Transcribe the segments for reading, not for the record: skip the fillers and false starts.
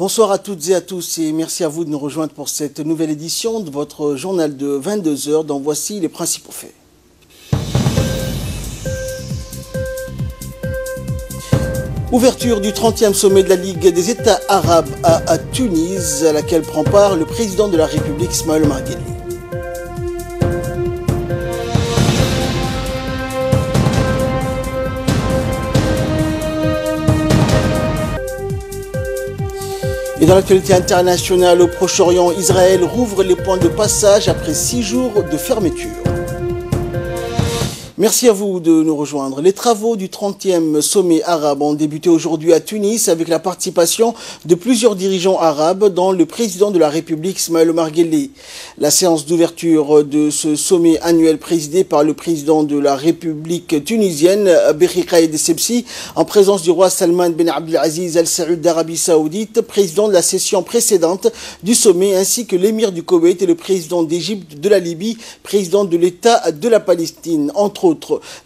Bonsoir à toutes et à tous et merci à vous de nous rejoindre pour cette nouvelle édition de votre journal de 22 heures dont voici les principaux faits. Ouverture du 30e sommet de la Ligue des États arabes à Tunis, à laquelle prend part le président de la République Ismaël Omar Guelleh. Et dans l'actualité internationale, au Proche-Orient, Israël rouvre les points de passage après 6 jours de fermeture. Merci à vous de nous rejoindre. Les travaux du 30e sommet arabe ont débuté aujourd'hui à Tunis avec la participation de plusieurs dirigeants arabes, dont le président de la République Ismaël Omar Guelleh. La séance d'ouverture de ce sommet annuel présidé par le président de la République tunisienne, Berri Qaïed Essebsi, en présence du roi Salman Ben Abdelaziz Al Saoud d'Arabie Saoudite, président de la session précédente du sommet, ainsi que l'émir du Koweït et le président d'Égypte, de la Libye, président de l'État de la Palestine, entre autres.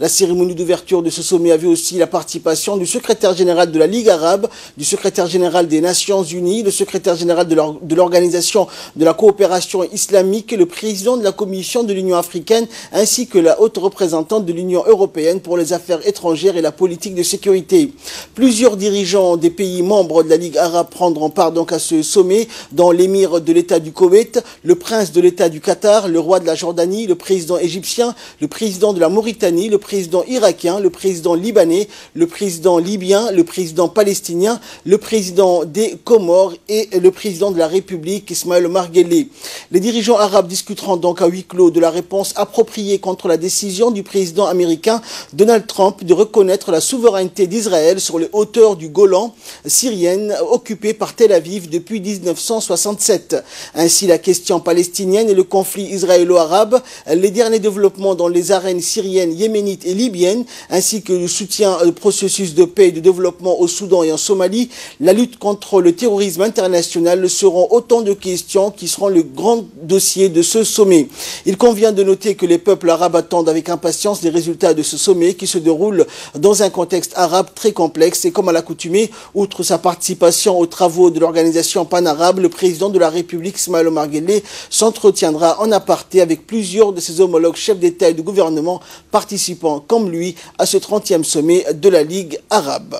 La cérémonie d'ouverture de ce sommet avait aussi la participation du secrétaire général de la Ligue arabe, du secrétaire général des Nations unies, le secrétaire général de l'Organisation de la coopération islamique, le président de la Commission de l'Union africaine, ainsi que la haute représentante de l'Union européenne pour les affaires étrangères et la politique de sécurité. Plusieurs dirigeants des pays membres de la Ligue arabe prendront part donc à ce sommet, dont l'émir de l'État du Koweït, le prince de l'État du Qatar, le roi de la Jordanie, le président égyptien, le président de la Mauritanie, le président irakien, le président libanais, le président libyen, le président palestinien, le président des Comores et le président de la République, Ismaël Omar Guelleh. Les dirigeants arabes discuteront donc à huis clos de la réponse appropriée contre la décision du président américain Donald Trump de reconnaître la souveraineté d'Israël sur les hauteurs du Golan syrienne occupées par Tel Aviv depuis 1967. Ainsi, la question palestinienne et le conflit israélo-arabe, les derniers développements dans les arènes syriennes, yéménite et libyenne, ainsi que le soutien au processus de paix et de développement au Soudan et en Somalie, la lutte contre le terrorisme international seront autant de questions qui seront le grand dossier de ce sommet. Il convient de noter que les peuples arabes attendent avec impatience les résultats de ce sommet qui se déroule dans un contexte arabe très complexe et comme à l'accoutumée, outre sa participation aux travaux de l'organisation pan-arabe, le président de la République Ismaël Omar Guelleh s'entretiendra en aparté avec plusieurs de ses homologues chefs d'État et de gouvernement participant comme lui à ce 30e sommet de la Ligue arabe.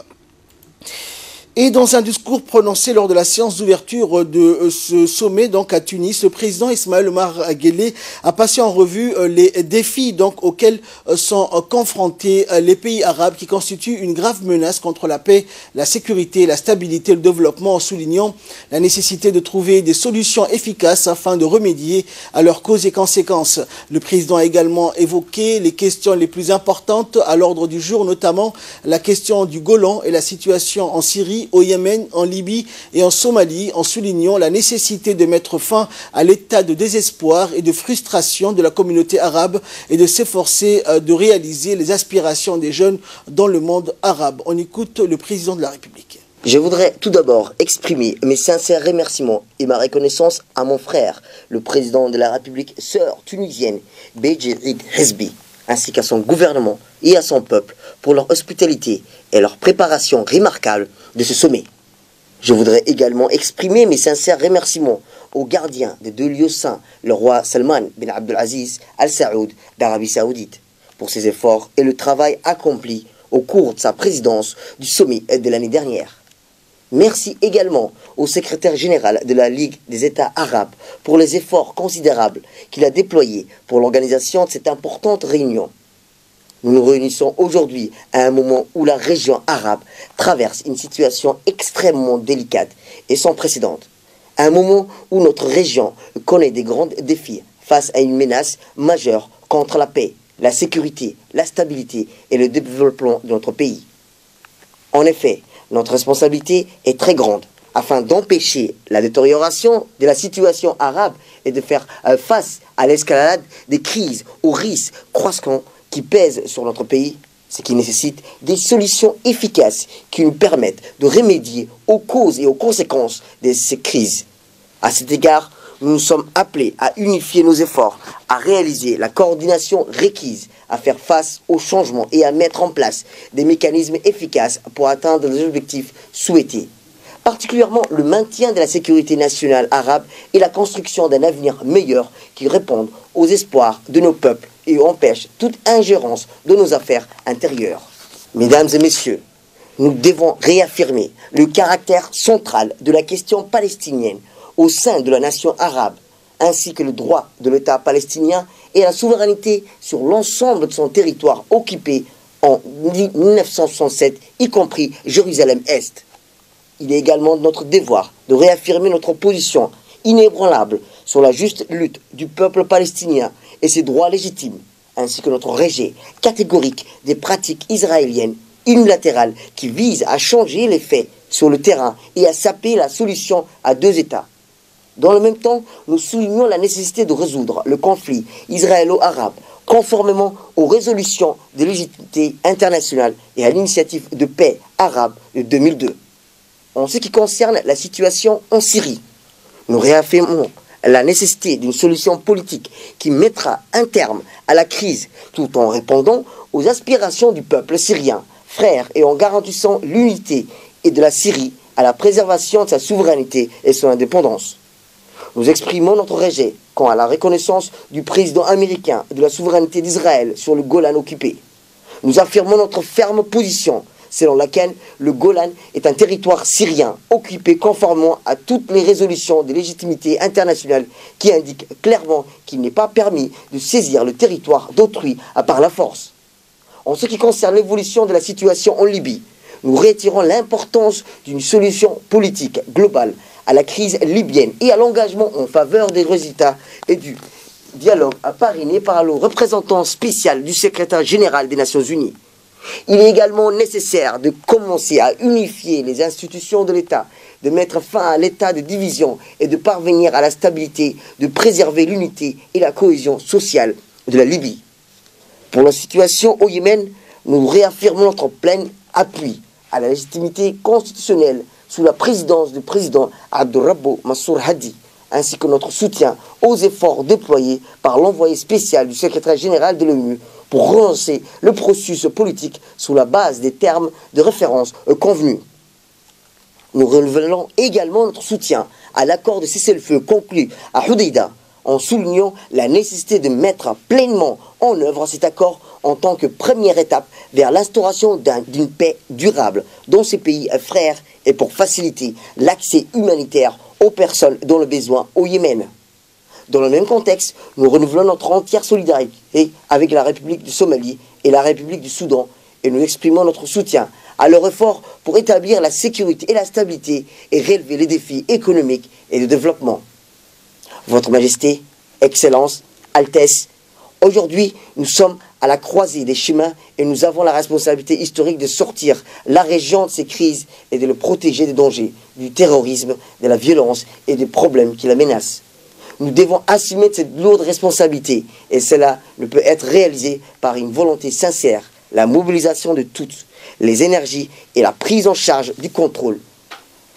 Et dans un discours prononcé lors de la séance d'ouverture de ce sommet donc à Tunis, le président Ismaël Omar Guelleh a passé en revue les défis donc auxquels sont confrontés les pays arabes qui constituent une grave menace contre la paix, la sécurité, la stabilité et le développement, en soulignant la nécessité de trouver des solutions efficaces afin de remédier à leurs causes et conséquences. Le président a également évoqué les questions les plus importantes à l'ordre du jour, notamment la question du Golan et la situation en Syrie, au Yémen, en Libye et en Somalie, en soulignant la nécessité de mettre fin à l'état de désespoir et de frustration de la communauté arabe et de s'efforcer de réaliser les aspirations des jeunes dans le monde arabe. On écoute le président de la République. Je voudrais tout d'abord exprimer mes sincères remerciements et ma reconnaissance à mon frère, le président de la République sœur tunisienne, Beji Eid Hezbi, ainsi qu'à son gouvernement et à son peuple pour leur hospitalité et leur préparation remarquable de ce sommet. Je voudrais également exprimer mes sincères remerciements aux gardiens des 2 lieux saints, le roi Salman Ben Abdelaziz Al Saoud d'Arabie Saoudite, pour ses efforts et le travail accompli au cours de sa présidence du sommet de l'année dernière. Merci également au secrétaire général de la Ligue des États arabes pour les efforts considérables qu'il a déployés pour l'organisation de cette importante réunion. Nous nous réunissons aujourd'hui à un moment où la région arabe traverse une situation extrêmement délicate et sans précédent. À un moment où notre région connaît des grands défis face à une menace majeure contre la paix, la sécurité, la stabilité et le développement de notre pays. En effet, notre responsabilité est très grande afin d'empêcher la détérioration de la situation arabe et de faire face à l'escalade des crises, aux risques croissants qui pèsent sur notre pays, ce qui nécessite des solutions efficaces qui nous permettent de remédier aux causes et aux conséquences de ces crises. À cet égard, nous nous sommes appelés à unifier nos efforts, à réaliser la coordination requise, à faire face aux changements et à mettre en place des mécanismes efficaces pour atteindre les objectifs souhaités. particulièrement le maintien de la sécurité nationale arabe et la construction d'un avenir meilleur qui réponde aux espoirs de nos peuples et empêche toute ingérence de nos affaires intérieures. Mesdames et messieurs, nous devons réaffirmer le caractère central de la question palestinienne au sein de la nation arabe, ainsi que le droit de l'État palestinien et la souveraineté sur l'ensemble de son territoire occupé en 1967, y compris Jérusalem-Est. Il est également de notre devoir de réaffirmer notre position inébranlable sur la juste lutte du peuple palestinien et ses droits légitimes, ainsi que notre rejet catégorique des pratiques israéliennes unilatérales qui visent à changer les faits sur le terrain et à saper la solution à deux États. Dans le même temps, nous soulignons la nécessité de résoudre le conflit israélo-arabe conformément aux résolutions de légitimité internationale et à l'initiative de paix arabe de 2002. En ce qui concerne la situation en Syrie, nous réaffirmons la nécessité d'une solution politique qui mettra un terme à la crise tout en répondant aux aspirations du peuple syrien, frère, et en garantissant l'unité et de la Syrie à la préservation de sa souveraineté et son indépendance. Nous exprimons notre rejet quant à la reconnaissance du président américain de la souveraineté d'Israël sur le Golan occupé. Nous affirmons notre ferme position selon laquelle le Golan est un territoire syrien occupé conformément à toutes les résolutions de légitimité internationale qui indiquent clairement qu'il n'est pas permis de saisir le territoire d'autrui à part la force. En ce qui concerne l'évolution de la situation en Libye, nous retirons l'importance d'une solution politique globale à la crise libyenne et à l'engagement en faveur des résultats et du dialogue parrainé par le représentant spécial du secrétaire général des Nations Unies. Il est également nécessaire de commencer à unifier les institutions de l'État, de mettre fin à l'état de division et de parvenir à la stabilité, de préserver l'unité et la cohésion sociale de la Libye. Pour la situation au Yémen, nous réaffirmons notre plein appui à la légitimité constitutionnelle sous la présidence du président Abdurrabbo Mansour Hadi, ainsi que notre soutien aux efforts déployés par l'envoyé spécial du secrétaire général de l'ONU pour relancer le processus politique sous la base des termes de référence convenus. Nous renouvelons également notre soutien à l'accord de cessez-le-feu conclu à Hodeïda, en soulignant la nécessité de mettre pleinement en œuvre cet accord en tant que première étape vers l'instauration d'une paix durable dans ces pays frères et pour faciliter l'accès humanitaire aux personnes dans le besoin au Yémen. Dans le même contexte, nous renouvelons notre entière solidarité avec la République du Somalie et la République du Soudan et nous exprimons notre soutien à leur effort pour établir la sécurité et la stabilité et relever les défis économiques et de développement. Votre Majesté, Excellence, Altesse, aujourd'hui, nous sommes à la croisée des chemins et nous avons la responsabilité historique de sortir la région de ces crises et de le protéger des dangers, du terrorisme, de la violence et des problèmes qui la menacent. Nous devons assumer cette lourde responsabilité et cela ne peut être réalisé par une volonté sincère, la mobilisation de toutes les énergies et la prise en charge du contrôle.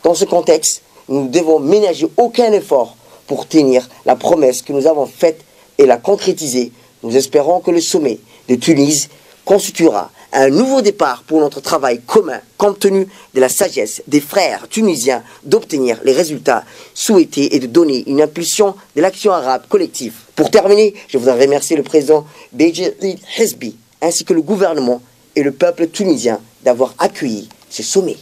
Dans ce contexte, nous ne devons ménager aucun effort pour tenir la promesse que nous avons faite et la concrétiser. Nous espérons que le sommet de Tunis constituera un nouveau départ pour notre travail commun, compte tenu de la sagesse des frères tunisiens d'obtenir les résultats souhaités et de donner une impulsion de l'action arabe collective. Pour terminer, je voudrais remercier le président Beji Eid Hezbi, ainsi que le gouvernement et le peuple tunisien d'avoir accueilli ce sommet.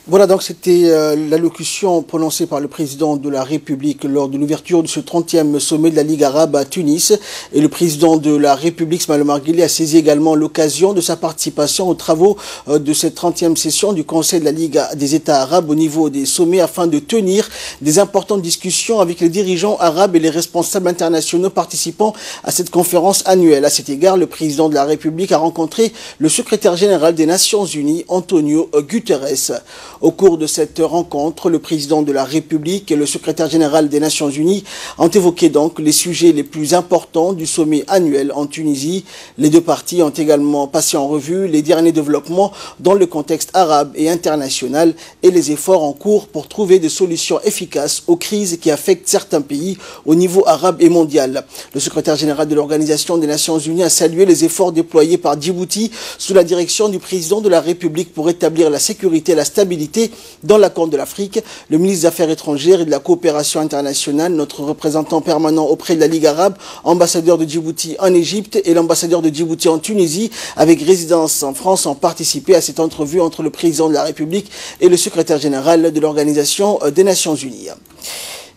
Voilà, donc c'était l'allocution prononcée par le président de la République lors de l'ouverture de ce 30e sommet de la Ligue arabe à Tunis. Et le président de la République, Ismaël Omar Guelleh, a saisi également l'occasion de sa participation aux travaux de cette 30e session du Conseil de la Ligue des États arabes au niveau des sommets afin de tenir des importantes discussions avec les dirigeants arabes et les responsables internationaux participant à cette conférence annuelle. À cet égard, le président de la République a rencontré le secrétaire général des Nations Unies, Antonio Guterres. Au cours de cette rencontre, le président de la République et le secrétaire général des Nations Unies ont évoqué donc les sujets les plus importants du sommet annuel en Tunisie. Les deux parties ont également passé en revue les derniers développements dans le contexte arabe et international et les efforts en cours pour trouver des solutions efficaces aux crises qui affectent certains pays au niveau arabe et mondial. Le secrétaire général de l'Organisation des Nations Unies a salué les efforts déployés par Djibouti sous la direction du président de la République pour établir la sécurité et la stabilité stabilité dans la Corne de l'Afrique. Le ministre des Affaires étrangères et de la coopération internationale, notre représentant permanent auprès de la Ligue arabe, ambassadeur de Djibouti en Égypte et l'ambassadeur de Djibouti en Tunisie, avec résidence en France, ont participé à cette entrevue entre le président de la République et le secrétaire général de l'Organisation des Nations Unies.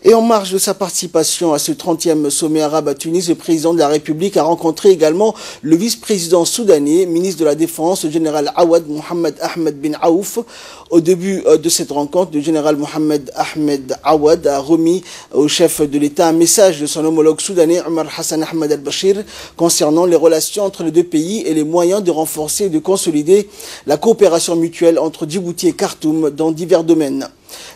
Et en marge de sa participation à ce 30e sommet arabe à Tunis, le président de la République a rencontré également le vice-président soudanais, ministre de la Défense, le général Awad Mohamed Ahmed bin Aouf. Au début de cette rencontre, le général Mohamed Ahmed Awad a remis au chef de l'État un message de son homologue soudanais, Omar Hassan Ahmed al-Bashir, concernant les relations entre les deux pays et les moyens de renforcer et de consolider la coopération mutuelle entre Djibouti et Khartoum dans divers domaines.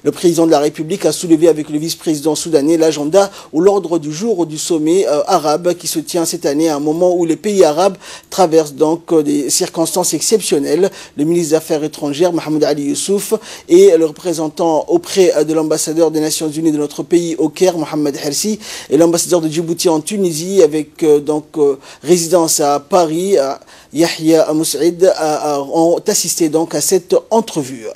Le président de la République a soulevé avec le vice-président soudanais l'agenda ou l'ordre du jour du sommet arabe qui se tient cette année à un moment où les pays arabes traversent donc des circonstances exceptionnelles. Le ministre des Affaires étrangères, Mohamed Ali Youssouf, et le représentant auprès de l'ambassadeur des Nations Unies de notre pays au Caire, Mohamed Hersi, et l'ambassadeur de Djibouti en Tunisie avec résidence à Paris, Yahya Moussaïd, ont assisté donc à cette entrevue.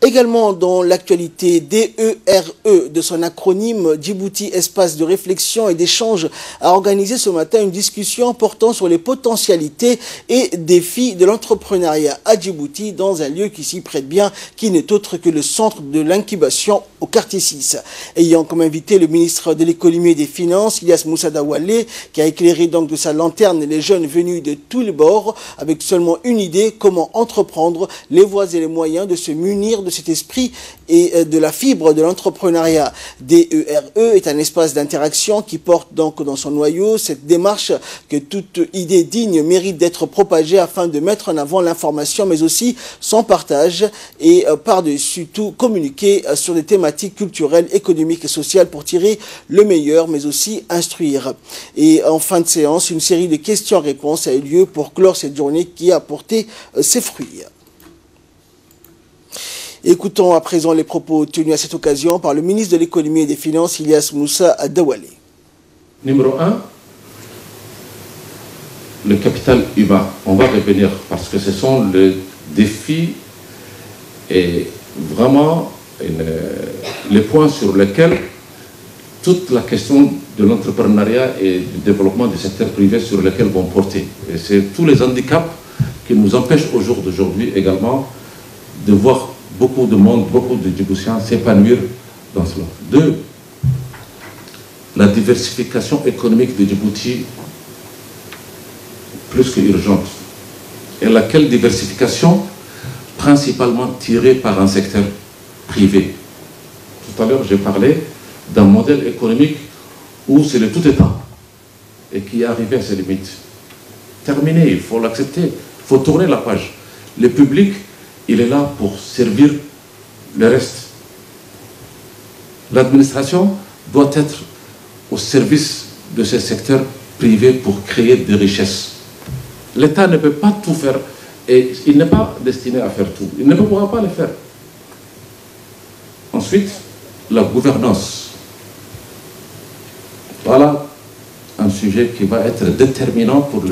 Également dans l'actualité, DERE, de son acronyme Djibouti Espace de réflexion et d'échange, a organisé ce matin une discussion portant sur les potentialités et défis de l'entrepreneuriat à Djibouti dans un lieu qui s'y prête bien, qui n'est autre que le centre de l'incubation au quartier 6. Ayant comme invité le ministre de l'économie et des finances, Ilyas Moussa Dawalé, qui a éclairé donc de sa lanterne les jeunes venus de tous les bords, avec seulement une idée, comment entreprendre, les voies et les moyens de se munir de cet esprit et de la fibre de l'entrepreneuriat. DERE est un espace d'interaction qui porte donc dans son noyau cette démarche que toute idée digne mérite d'être propagée afin de mettre en avant l'information mais aussi son partage et par-dessus tout communiquer sur des thématiques culturelles, économiques et sociales pour tirer le meilleur mais aussi instruire. Et en fin de séance, une série de questions-réponses a eu lieu pour clore cette journée qui a porté ses fruits. Écoutons à présent les propos tenus à cette occasion par le ministre de l'économie et des finances, Ilyas Moussa Dawalé. Numéro 1, le capital humain. On va revenir parce que ce sont les défis et vraiment les points sur lesquels toute la question de l'entrepreneuriat et du développement du secteur privé sur lesquels vont porter. Et c'est tous les handicaps qui nous empêchent au jour d'aujourd'hui également de voir beaucoup de monde, beaucoup de Djiboutiens s'épanouir dans cela. 2. La diversification économique de Djibouti plus que urgente. Et laquelle diversification principalement tirée par un secteur privé. Tout à l'heure, j'ai parlé d'un modèle économique où c'est le tout État et qui est arrivé à ses limites. Terminé, il faut l'accepter, il faut tourner la page. Le public, il est là pour servir le reste. L'administration doit être au service de ce secteur privé pour créer des richesses. L'État ne peut pas tout faire et il n'est pas destiné à faire tout. Il ne pourra pas le faire. Ensuite, la gouvernance. Voilà un sujet qui va être déterminant pour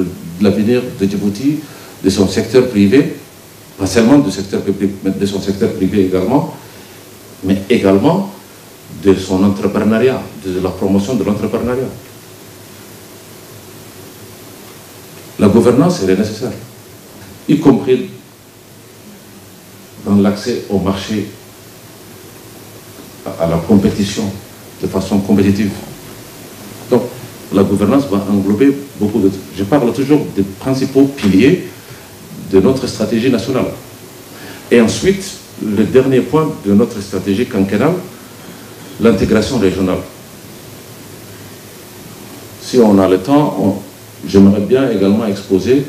l'avenir de Djibouti, de son secteur privé, pas seulement du secteur public, mais de son secteur privé également, mais également de son entrepreneuriat, de la promotion de l'entrepreneuriat. La gouvernance, elle est nécessaire, y compris dans l'accès au marché, à la compétition, de façon compétitive. Donc, la gouvernance va englober beaucoup de... Je parle toujours des principaux piliers de notre stratégie nationale. Et ensuite, le dernier point de notre stratégie quinquennale, l'intégration régionale. Si on a le temps, j'aimerais bien également exposer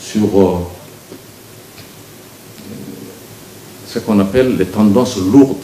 sur ce qu'on appelle les tendances lourdes.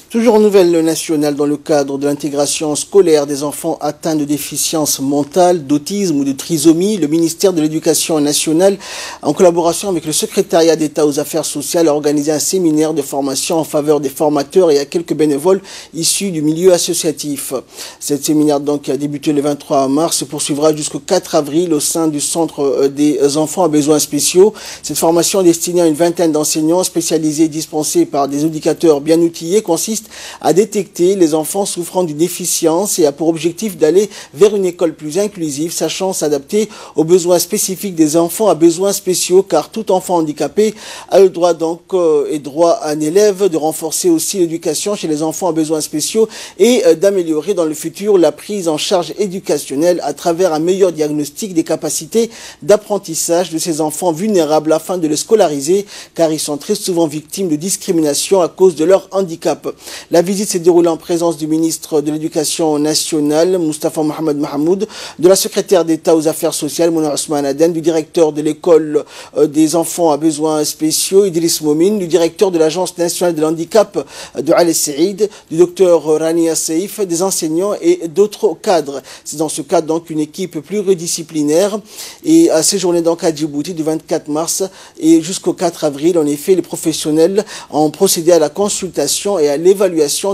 Toujours en nouvelle nationale, dans le cadre de l'intégration scolaire des enfants atteints de déficience mentale, d'autisme ou de trisomie, le ministère de l'Éducation nationale, en collaboration avec le secrétariat d'État aux affaires sociales, a organisé un séminaire de formation en faveur des formateurs et à quelques bénévoles issus du milieu associatif. Cet séminaire donc a débuté le 23 mars, se poursuivra jusqu'au 4 avril au sein du centre des enfants à besoins spéciaux. Cette formation destinée à une vingtaine d'enseignants spécialisés et dispensés par des éducateurs bien outillés consiste à détecter les enfants souffrant d'une déficience et a pour objectif d'aller vers une école plus inclusive, sachant s'adapter aux besoins spécifiques des enfants à besoins spéciaux, car tout enfant handicapé a le droit droit à un élève, de renforcer aussi l'éducation chez les enfants à besoins spéciaux et d'améliorer dans le futur la prise en charge éducationnelle à travers un meilleur diagnostic des capacités d'apprentissage de ces enfants vulnérables afin de les scolariser, car ils sont très souvent victimes de discrimination à cause de leur handicap. La visite s'est déroulée en présence du ministre de l'Éducation nationale, Moustapha Mohamed Mahmoud, de la secrétaire d'État aux affaires sociales, Mouna Ousmane Aden, du directeur de l'école des enfants à besoins spéciaux, Idriss Momine, du directeur de l'Agence nationale de l'handicap de Al Saïd, du docteur Rania Seif, des enseignants et d'autres cadres. C'est dans ce cadre donc une équipe pluridisciplinaire et a séjourné donc à Djibouti du 24 mars et jusqu'au 4 avril. En effet, les professionnels ont procédé à la consultation et à l'évaluation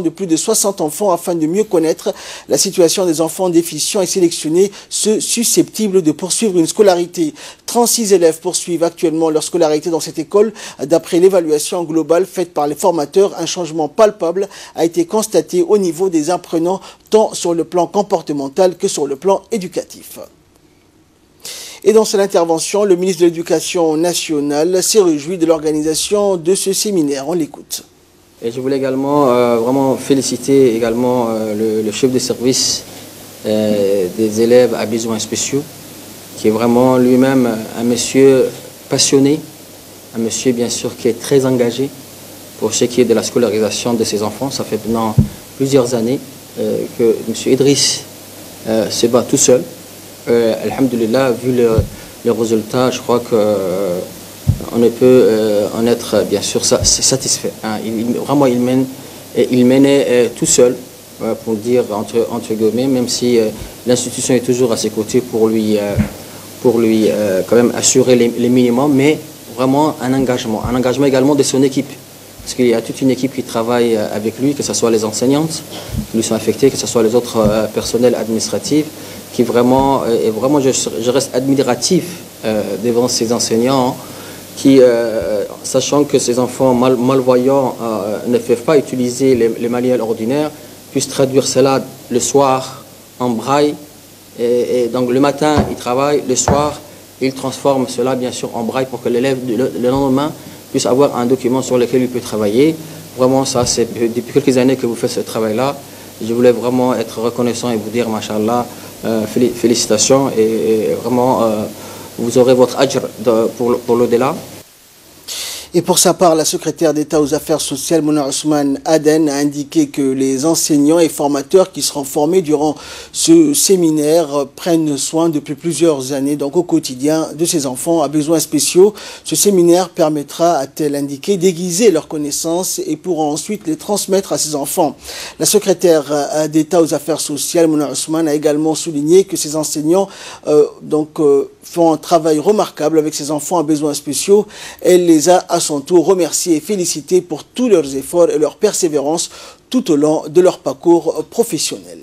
de plus de 60 enfants afin de mieux connaître la situation des enfants déficients et sélectionner ceux susceptibles de poursuivre une scolarité. 36 élèves poursuivent actuellement leur scolarité dans cette école. D'après l'évaluation globale faite par les formateurs, un changement palpable a été constaté au niveau des apprenants, tant sur le plan comportemental que sur le plan éducatif. Et dans cette intervention, le ministre de l'Éducation nationale s'est réjoui de l'organisation de ce séminaire. On l'écoute. Et je voulais également vraiment féliciter également le chef de service des élèves à besoins spéciaux, qui est vraiment lui-même un monsieur passionné, un monsieur bien sûr qui est très engagé pour ce qui est de la scolarisation de ses enfants. Ça fait maintenant plusieurs années que monsieur Idriss se bat tout seul. Alhamdulillah, vu les résultats, je crois que on ne peut en être bien sûr satisfait. Hein. Il menait tout seul, pour dire entre guillemets, même si l'institution est toujours à ses côtés pour lui quand même assurer les minimums, mais vraiment un engagement également de son équipe. Parce qu'il y a toute une équipe qui travaille avec lui, que ce soit les enseignantes qui lui sont affectées, que ce soit les autres personnels administratifs, qui vraiment, et vraiment je reste admiratif devant ces enseignants qui, sachant que ces enfants malvoyants ne peuvent pas utiliser les manuels ordinaires, puissent traduire cela le soir en braille. Et donc le matin, ils travaillent, le soir, ils transforment cela bien sûr en braille pour que l'élève le lendemain puisse avoir un document sur lequel il peut travailler. Vraiment, ça, c'est depuis quelques années que vous faites ce travail-là. Je voulais vraiment être reconnaissant et vous dire, machallah, félicitations et vraiment, vous aurez votre ajr pour l'au-delà. Et pour sa part, la secrétaire d'État aux affaires sociales, Mouna Ousmane Aden, a indiqué que les enseignants et formateurs qui seront formés durant ce séminaire prennent soin depuis plusieurs années, donc au quotidien, de ces enfants à besoins spéciaux. Ce séminaire permettra, a-t-elle indiqué, d'aiguiser leurs connaissances et pourront ensuite les transmettre à ces enfants. La secrétaire d'État aux affaires sociales, Mouna Ousmane, a également souligné que ces enseignants font un travail remarquable avec ces enfants à besoins spéciaux. Elle les a à son tour remerciés et félicités pour tous leurs efforts et leur persévérance tout au long de leur parcours professionnel.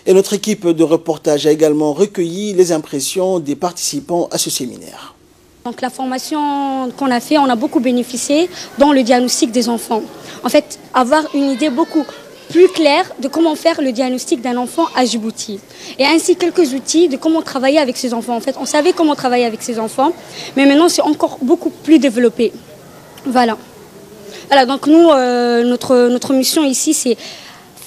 Et notre équipe de reportage a également recueilli les impressions des participants à ce séminaire. Donc la formation qu'on a fait, on a beaucoup bénéficié dans le diagnostic des enfants. En fait, avoir une idée beaucoup plus clair de comment faire le diagnostic d'un enfant à Djibouti. Et ainsi quelques outils de comment travailler avec ces enfants. En fait, on savait comment travailler avec ces enfants, mais maintenant c'est encore beaucoup plus développé. Voilà. Donc nous, notre mission ici, c'est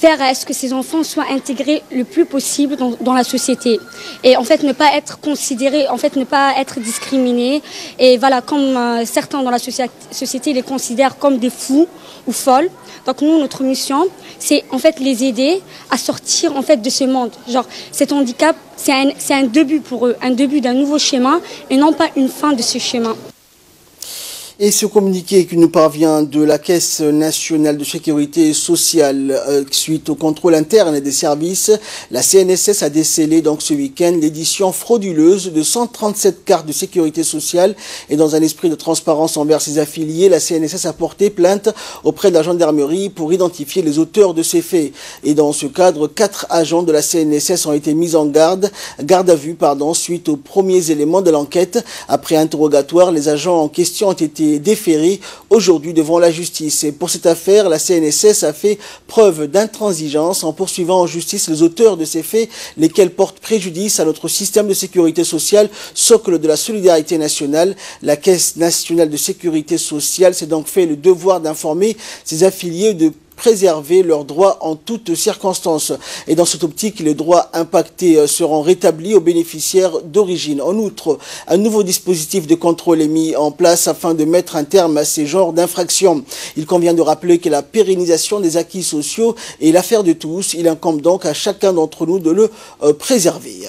faire à ce que ces enfants soient intégrés le plus possible dans la société. Et en fait, ne pas être considérés, en fait, ne pas être discriminés. Et voilà, comme certains dans la société les considèrent comme des fous ou folles. Donc nous, notre mission, c'est en fait les aider à sortir en fait de ce monde. Genre, cet handicap, c'est un début pour eux, un début d'un nouveau schéma et non pas une fin de ce schéma. Et ce communiqué qui nous parvient de la Caisse nationale de sécurité sociale suite au contrôle interne des services, la CNSS a décelé donc ce week-end l'édition frauduleuse de 137 cartes de sécurité sociale et dans un esprit de transparence envers ses affiliés, la CNSS a porté plainte auprès de la gendarmerie pour identifier les auteurs de ces faits. Et dans ce cadre, 4 agents de la CNSS ont été mis en garde à vue, suite aux premiers éléments de l'enquête. Après interrogatoire, les agents en question ont été déférés aujourd'hui devant la justice. Et pour cette affaire, la CNSS a fait preuve d'intransigeance en poursuivant en justice les auteurs de ces faits, lesquels portent préjudice à notre système de sécurité sociale, socle de la solidarité nationale. La Caisse nationale de sécurité sociale s'est donc fait le devoir d'informer ses affiliés de préserver leurs droits en toutes circonstances. Et dans cette optique, les droits impactés seront rétablis aux bénéficiaires d'origine. En outre, un nouveau dispositif de contrôle est mis en place afin de mettre un terme à ces genres d'infractions. Il convient de rappeler que la pérennisation des acquis sociaux est l'affaire de tous. Il incombe donc à chacun d'entre nous de le préserver.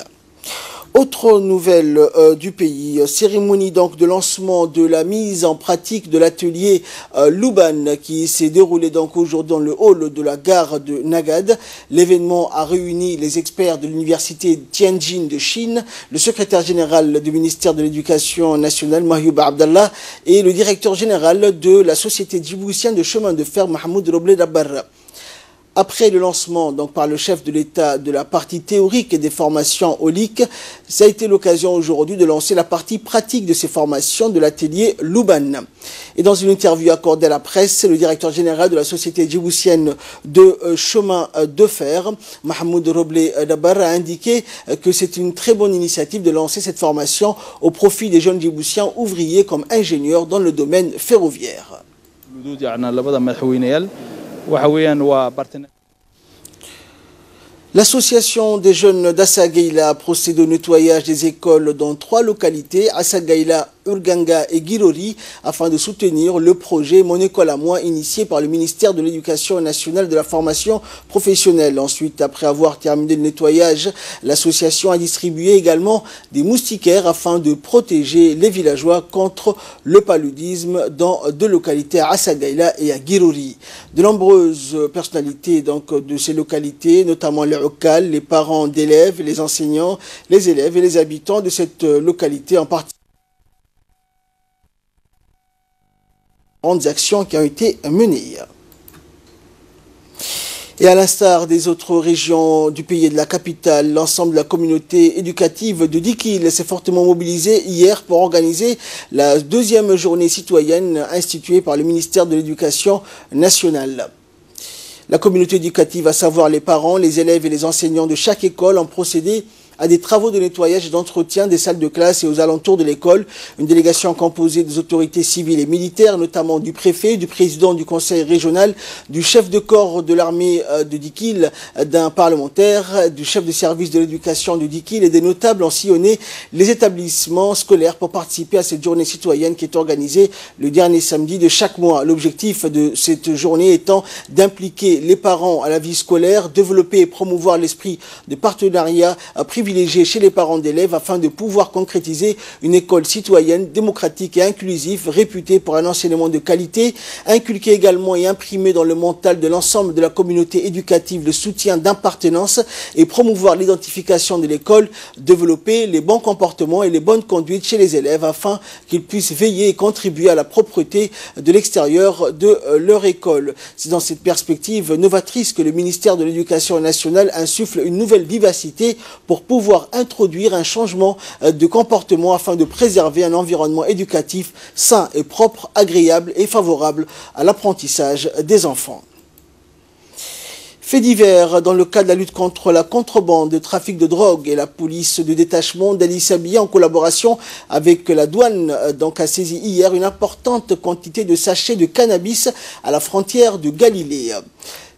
Autre nouvelle du pays, cérémonie donc de lancement de la mise en pratique de l'atelier Luban qui s'est déroulé donc aujourd'hui dans le hall de la gare de Nagad. L'événement a réuni les experts de l'université Tianjin de Chine, le secrétaire général du ministère de l'Éducation nationale Mahyouba Abdallah et le directeur général de la société djiboutienne de chemin de fer Mahmoud Roblé Dabbar. Après le lancement donc par le chef de l'État de la partie théorique et des formations holiques, ça a été l'occasion aujourd'hui de lancer la partie pratique de ces formations de l'atelier Luban. Et dans une interview accordée à la presse, le directeur général de la société djiboutienne de chemin de fer, Mahmoud Roblé Dabbar, a indiqué que c'est une très bonne initiative de lancer cette formation au profit des jeunes djiboutiens ouvriers comme ingénieurs dans le domaine ferroviaire. L'association des jeunes d'Asagaïla a procédé au nettoyage des écoles dans 3 localités, Asagaïla, Urganga et Girori, afin de soutenir le projet Mon école à moi initié par le ministère de l'Éducation nationale et de la formation professionnelle. Ensuite, après avoir terminé le nettoyage, l'association a distribué également des moustiquaires afin de protéger les villageois contre le paludisme dans 2 localités, à Asagaïla et à Girori. De nombreuses personnalités donc, de ces localités, notamment les Okal, les parents d'élèves, les enseignants, les élèves et les habitants de cette localité en particulier, actions qui ont été menées. Et à l'instar des autres régions du pays et de la capitale, l'ensemble de la communauté éducative de Dikil s'est fortement mobilisée hier pour organiser la 2e journée citoyenne instituée par le ministère de l'Éducation nationale. La communauté éducative, à savoir les parents, les élèves et les enseignants de chaque école, ont procédé à des travaux de nettoyage et d'entretien des salles de classe et aux alentours de l'école. Une délégation composée des autorités civiles et militaires, notamment du préfet, du président du conseil régional, du chef de corps de l'armée de Dikil, d'un parlementaire, du chef de service de l'éducation de Dikil et des notables ont sillonné les établissements scolaires pour participer à cette journée citoyenne qui est organisée le dernier samedi de chaque mois. L'objectif de cette journée étant d'impliquer les parents à la vie scolaire, développer et promouvoir l'esprit de partenariat privilégié chez les parents d'élèves afin de pouvoir concrétiser une école citoyenne, démocratique et inclusive, réputée pour un enseignement de qualité, inculquer également et imprimer dans le mental de l'ensemble de la communauté éducative le soutien d'appartenance et promouvoir l'identification de l'école, développer les bons comportements et les bonnes conduites chez les élèves afin qu'ils puissent veiller et contribuer à la propreté de l'extérieur de leur école. C'est dans cette perspective novatrice que le ministère de l'Éducation nationale insuffle une nouvelle vivacité pour pouvoir introduire un changement de comportement afin de préserver un environnement éducatif sain et propre, agréable et favorable à l'apprentissage des enfants. Fait divers, dans le cadre de la lutte contre la contrebande, le trafic de drogue et la police de détachement d'Ali Sabiha en collaboration avec la douane donc a saisi hier une importante quantité de sachets de cannabis à la frontière de Galilée.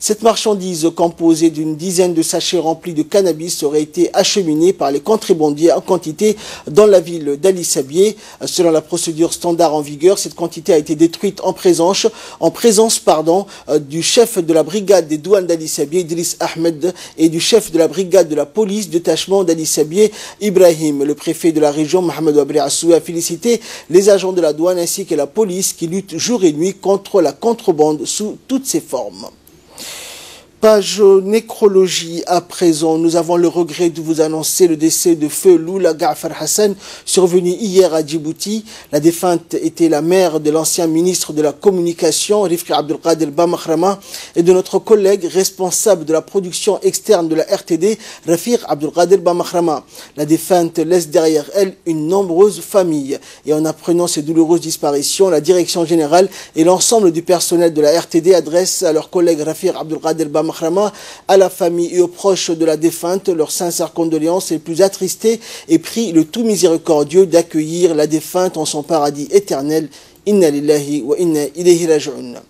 Cette marchandise composée d'une dizaine de sachets remplis de cannabis aurait été acheminée par les contrebandiers en quantité dans la ville d'Ali Sabieh. Selon la procédure standard en vigueur, cette quantité a été détruite en présence du chef de la brigade des douanes d'Ali Sabieh, Idriss Ahmed, et du chef de la brigade de la police détachement d'Ali Sabieh, Ibrahim. Le préfet de la région, Mohamed Abri Assou, a félicité les agents de la douane ainsi que la police qui luttent jour et nuit contre la contrebande sous toutes ses formes. Page nécrologie à présent. Nous avons le regret de vous annoncer le décès de feu Loula Gafar Hassan, survenu hier à Djibouti. La défunte était la mère de l'ancien ministre de la Communication, Rifki Abdelkader Bamakhrama, et de notre collègue responsable de la production externe de la RTD, Rafiq Abdelkader Bamakhrama. La défunte laisse derrière elle une nombreuse famille. Et en apprenant ces douloureuses disparitions, la direction générale et l'ensemble du personnel de la RTD adressent à leur collègue Rafiq Abdelkader Bamakhrama, à la famille et aux proches de la défunte leurs sincères condoléances les plus attristées et prient le tout miséricordieux d'accueillir la défunte en son paradis éternel. Inna lillahi wa inna ilayhi raji'un.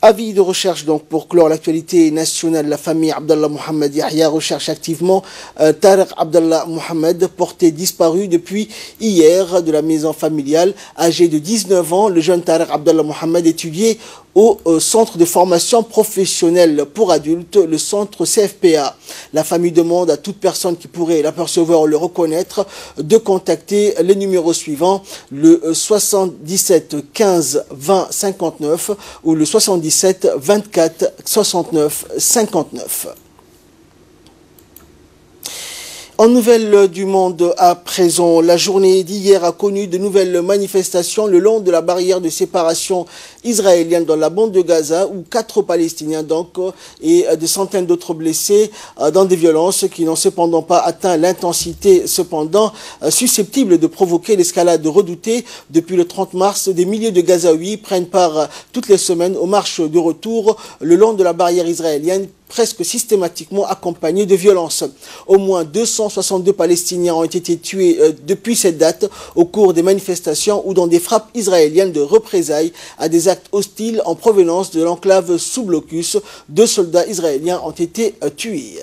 Avis de recherche donc pour clore l'actualité nationale. La famille Abdallah Mohamed Yahya recherche activement Tariq Abdallah Mohamed, porté disparu depuis hier de la maison familiale. Âgé de 19 ans, le jeune Tariq Abdallah Mohamed étudiait au centre de formation professionnelle pour adultes, le centre CFPA. La famille demande à toute personne qui pourrait l'apercevoir ou le reconnaître de contacter les numéros suivants, le 77 15 20 59 ou le 77 24 69 59. En nouvelles du monde à présent, la journée d'hier a connu de nouvelles manifestations le long de la barrière de séparation israélienne dans la bande de Gaza, où 4 Palestiniens et des centaines d'autres blessés dans des violences qui n'ont cependant pas atteint l'intensité susceptible de provoquer l'escalade redoutée. Depuis le 30 mars, des milliers de Gazaouis prennent part toutes les semaines aux marches de retour le long de la barrière israélienne, presque systématiquement accompagnés de violences. Au moins 262 Palestiniens ont été tués depuis cette date au cours des manifestations ou dans des frappes israéliennes de représailles à des actes hostiles en provenance de l'enclave sous blocus. 2 soldats israéliens ont été tués.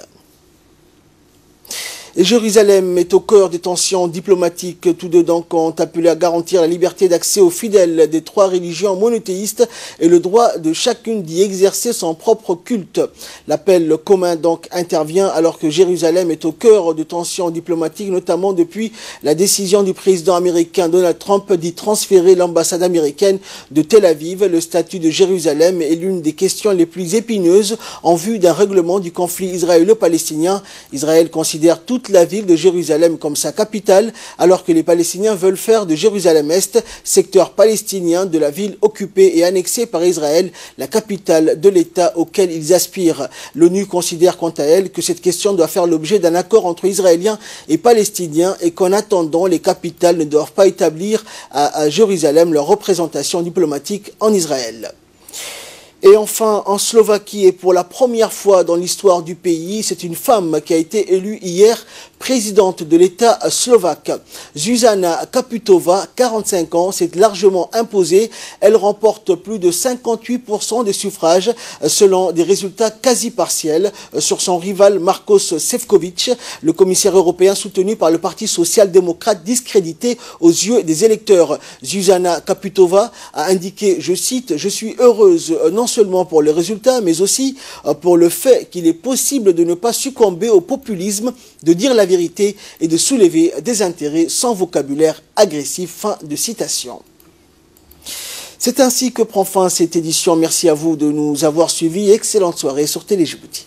Et Jérusalem est au cœur des tensions diplomatiques. Tous deux donc ont appelé à garantir la liberté d'accès aux fidèles des 3 religions monothéistes et le droit de chacune d'y exercer son propre culte. L'appel commun donc intervient alors que Jérusalem est au cœur de tensions diplomatiques, notamment depuis la décision du président américain Donald Trump d'y transférer l'ambassade américaine de Tel Aviv. Le statut de Jérusalem est l'une des questions les plus épineuses en vue d'un règlement du conflit israélo-palestinien. Israël considère toute la ville de Jérusalem comme sa capitale, alors que les Palestiniens veulent faire de Jérusalem-Est, secteur palestinien de la ville occupée et annexée par Israël, la capitale de l'État auquel ils aspirent. L'ONU considère quant à elle que cette question doit faire l'objet d'un accord entre Israéliens et Palestiniens et qu'en attendant, les capitales ne doivent pas établir à Jérusalem leur représentation diplomatique en Israël. Et enfin, en Slovaquie, et pour la première fois dans l'histoire du pays, c'est une femme qui a été élue hier présidente de l'État slovaque. Zuzana Kaputova, 45 ans, s'est largement imposée. Elle remporte plus de 58% des suffrages selon des résultats quasi partiels sur son rival Markos Sefcovic, le commissaire européen soutenu par le Parti social-démocrate discrédité aux yeux des électeurs. Zuzana Kaputova a indiqué, je cite, « Je suis heureuse non seulement pour le résultat, mais aussi pour le fait qu'il est possible de ne pas succomber au populisme, de dire la vérité et de soulever des intérêts sans vocabulaire agressif. » Fin de citation. C'est ainsi que prend fin cette édition. Merci à vous de nous avoir suivis. Excellente soirée sur Télé Djibouti.